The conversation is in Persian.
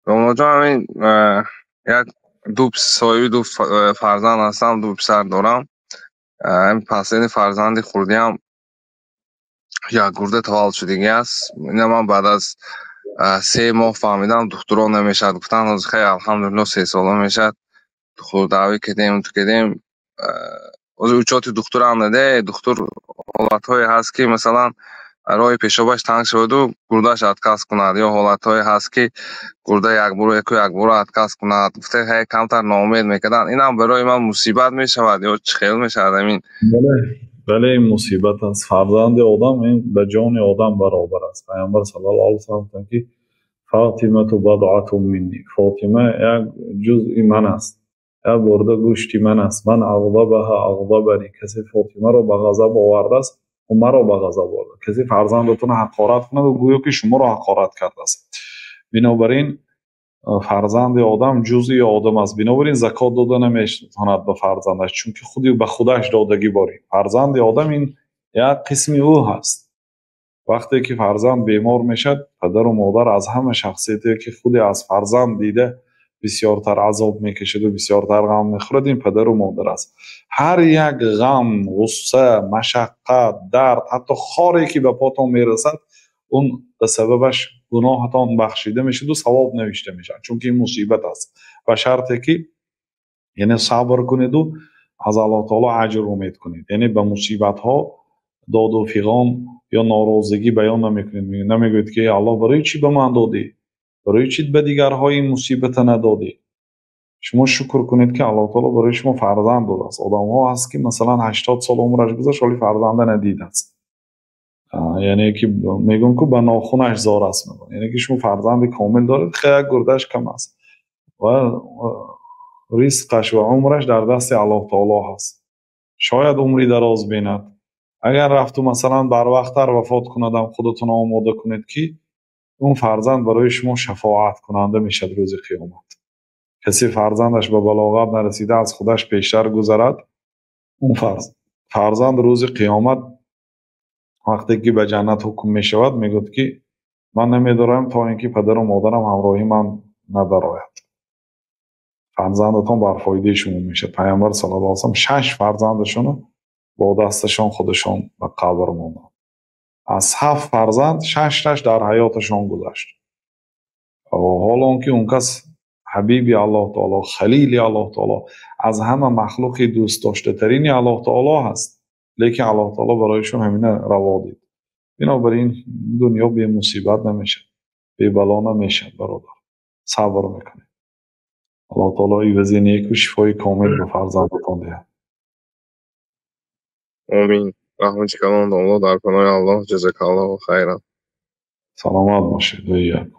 داماد جان همین یک صاحبی دو فرزند هستم، دو پسر دارم. همین پسین فرزند خوردی هم یک گرده تولد شدگی است. اینه من بعد از 3 ماه فهمیدم دختران نمیشد. گفتن از خیلی الحمدلله 3 ساله میشد. دختر دعوی کردیم از اوچات دختر هم نده. دختر حالت های هست که مثلا راه پیشابش تنگ شد و گردش اتکاس کند، یا حالت های هست که گرده یک برو اتکاس کند. گفته هی کمتر ناامید میکردن. این هم برای من مصیبت میشود یا چه خیل میشود؟ همین بله این مصیبت است. فرزند آدم این به جان آدم برابر است. پیامبر صلی الله علیه و سلم گفتند که فاطمه بضعة منی، فاطمه یک جزء من است، یک برده گوشتی من است. من اغضبها اغضبنی، کسی فاطمه را به غضب آورده است و مرا به غضب آورده. کسی فرزندتون حقارت کند و گویا که شما را حقارت کرده است. بنابراین فرزند آدم جزئی آدم است. بنابراین زکات داده نمیتواند به فرزندش، چون که خودی به خودش دادگی باری. فرزند آدم این یک قسمی او هست. وقتی که فرزند بیمار میشد، پدر و مادر از همه شخصیتی که خودی از فرزند دیده بسیارتر عذاب میکشد و بسیارتر غم میخورد، این پدر و مادر است. هر یک غم، غصه، مشقت، درد، حتی خاری که به پاتون میرسد، اون به سببش گناهتان بخشیده میشد و ثواب نوشته میشد، چون که این مصیبت است. و شرطی که یعنی صبر کنید و از الله تعالی اجر امید کنید. یعنی به مصیبت ها داد و فیغان یا ناراضگی بیان نمیکنید. نمیگوید که الله برای چی به من دادی، برای چی به دیگرها این مصیبت ندادی. شما شکر کنید که الله تعالی برای شما فرزند داده است. آدم ها هست که مثلا 80 سال عمرش گذشت ولی فرزند ندیده است. یعنی که میگن که به ناخونش زار است. یعنی که شما فرزند کامل دارید، خیلی گردش کم است و رزقش و عمرش در دست الله تعالی هست. شاید عمری دراز بیند. اگر رفت و مثلا بر وقتتر وفات کندم، خودتون آماده کنید که اون فرزند برای شما شفاعت کننده میشد روز قیامت. کسی فرزندش به بلاغت نرسیده از خودش پیشتر گذرد، اون فرزند روز قیامت وقتی که به جنت حکم می شود میگوید که من نمیدارم تا اینکه پدر و مادرم همراهی من ندارد. فرزندتان بر فایده شما میشه. پیامبر صلی الله علیه و سلم 6 فرزندشون با دستشان خودشان به قبر موندن. از 7 فرزند 6 تاش در حیاتشان گذشت. حالا اون اون کس حبیبی الله تعالی، خلیل الله تعالی، از همه مخلوق دوست داشته ترین الله تعالی هست، لیکن الله تعالی برایشون همینه روا دید. بنابراین دنیا بی مصیبت نمیشه، بی بلا نمیشه. برادر صبر میکنه. الله تعالی ایوزی نیک و شفای کامل به فرزندتان دهد. آمین. رحمت کلام الله در پناه الله. جزاک الله خیرا. سلامت باشید.